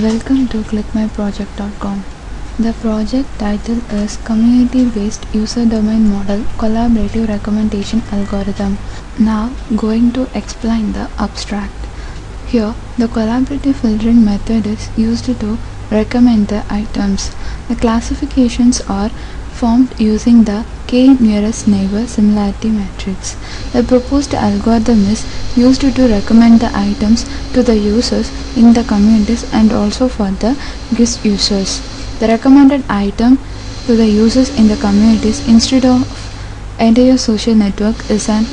Welcome to clickmyproject.com. The project title is Community-Based User Domain Model Collaborative Recommendation Algorithm. Now going to explain the abstract. Here the collaborative filtering method is used to recommend the items. The classifications are formed using the k-nearest neighbor similarity matrix. The proposed algorithm is used to recommend the items to the users in the communities and also for the guest users. The recommended item to the users in the communities instead of entire social network is an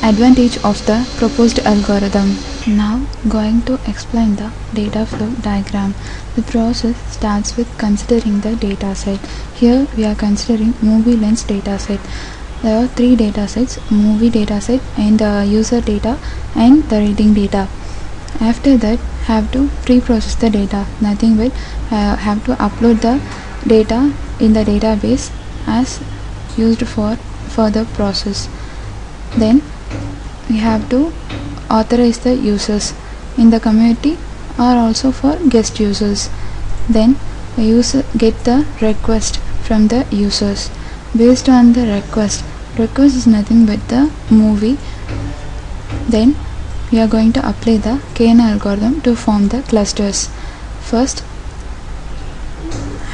advantage of the proposed algorithm. Now going to explain the data flow diagram. The process starts with considering the dataset. Here we are considering movie lens dataset. There are three datasets: movie dataset and user data and the rating data. After that have to pre-process the data, nothing but have to upload the data in the database as used for further process. Then we have to authorize the users in the community or also for guest users. Then the user get the request from the users. Based on the request is nothing but the movie. Then we are going to apply the KN algorithm to form the clusters. First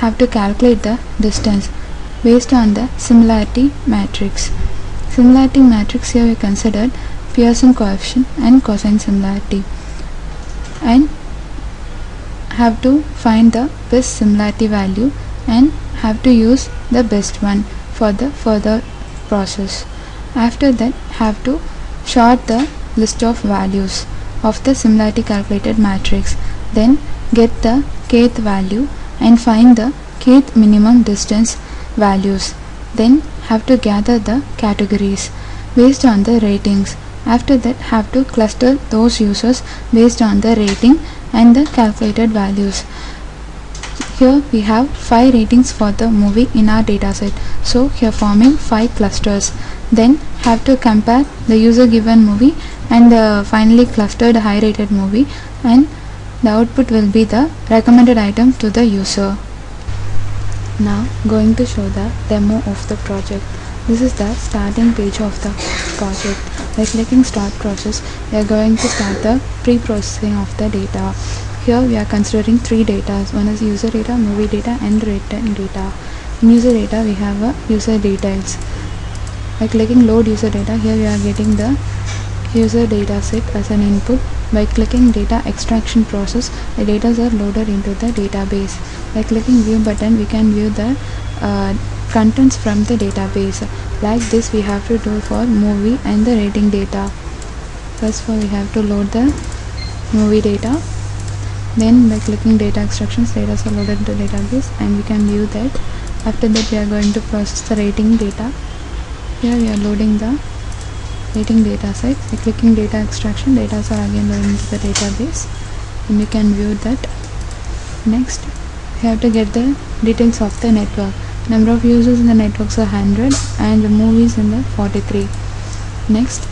have to calculate the distance based on the similarity matrix. Similarity matrix here we considered Pearson coefficient and cosine similarity, and have to find the best similarity value and have to use the best one for the further process. After that have to sort the list of values of the similarity calculated matrix, then get the kth value and find the kth minimum distance values. Then have to gather the categories based on the ratings. After that have to cluster those users based on the rating and the calculated values. Here we have 5 ratings for the movie in our dataset, so here forming 5 clusters. Then have to compare the user given movie and the finally clustered high rated movie, and the output will be the recommended item to the user. Now going to show the demo of the project. This is the starting page of the project. By clicking start process, we are going to start the pre-processing of the data. Here we are considering 3 data. One is user data, movie data and rating data. In user data we have a user details. By clicking load user data, here we are getting the user data set as an input. By clicking data extraction process, the data are loaded into the database. By clicking view button, we can view the contents from the database. Like this we have to do for movie and the rating data. First of all we have to load the movie data. Then by clicking data extractions, data are loaded into the database and we can view that. After that we are going to process the rating data. Here we are loading the rating data set. By clicking data extraction, data are again loaded into the database and we can view that. Next we have to get the details of the network. Number of users in the networks are 100 and the movies in the 43. Next,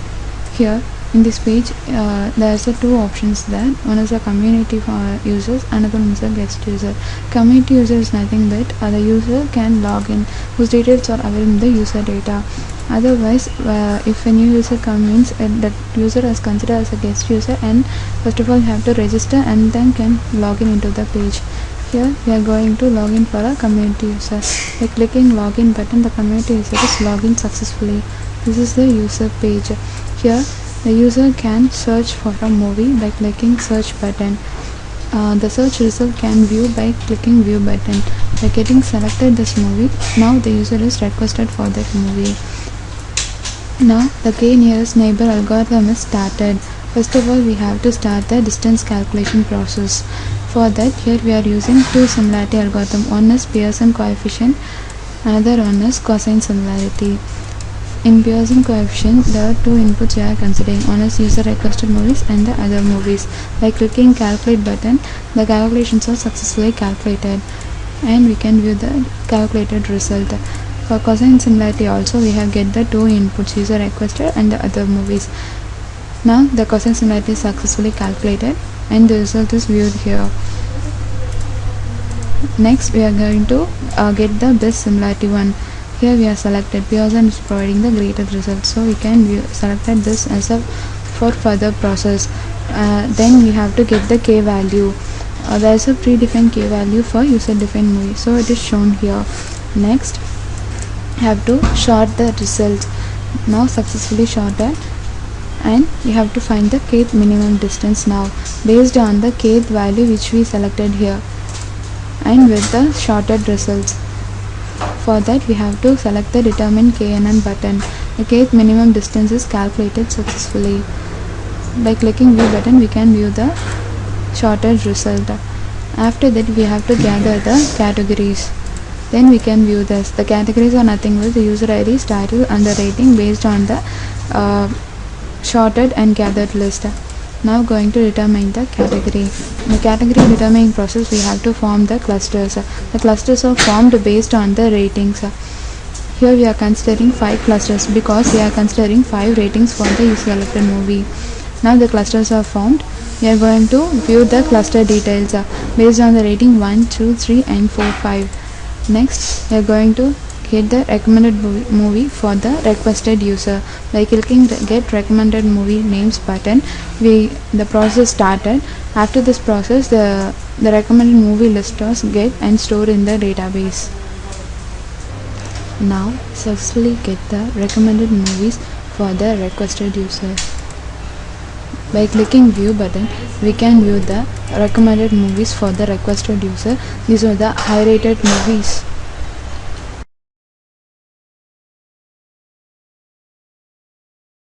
here in this page there is 2 options there. One is a community for users, another one is a guest user. Community user is nothing but the user can log in whose details are available in the user data. Otherwise if a new user comes in, that user is considered as a guest user, and first of all you have to register and then can log in into the page. Here we are going to log in for a community user. By clicking login button, the community user is logged in successfully. This is the user page. Here the user can search for a movie by clicking search button. The search result can view by clicking view button. By getting selected this movie, now the user is requested for that movie. Now the k-nearest neighbor algorithm is started. First of all we have to start the distance calculation process. For that, here we are using 2 similarity algorithm. One is Pearson coefficient, another one is cosine similarity. In Pearson coefficient, there are 2 inputs we are considering. One is user requested movies and the other movies. By clicking calculate button, the calculations are successfully calculated and we can view the calculated result. For cosine similarity also we have get the 2 inputs, user requested and the other movies. Now the cosine similarity is successfully calculated and the result is viewed here. Next we are going to get the best similarity one. Here we are selected Pearson is providing the greatest result, so we can selected this as a for further process. Then we have to get the k value. There is a predefined k value for user defined movie, so it is shown here. Next have to sort the result. Now successfully sorted, and you have to find the kth minimum distance now based on the kth value which we selected here and with the sorted results. For that we have to select the determine KNN button. The kth minimum distance is calculated successfully. By clicking view button we can view the sorted result. After that we have to gather the categories. Then we can view this. The categories are nothing but the user IDs, title and the rating based on the sorted and gathered list. Now going to determine the category. In the category determining process we have to form the clusters. The clusters are formed based on the ratings. Here we are considering 5 clusters because we are considering 5 ratings for the selected movie. Now the clusters are formed. We are going to view the cluster details based on the rating 1, 2, 3 and 4, 5. Next we are going to get the recommended movie for the requested user. By clicking the get recommended movie names button, the process started. After this process the recommended movie list was get and stored in the database. Now successfully get the recommended movies for the requested user. By clicking view button we can view the recommended movies for the requested user. These are the high rated movies.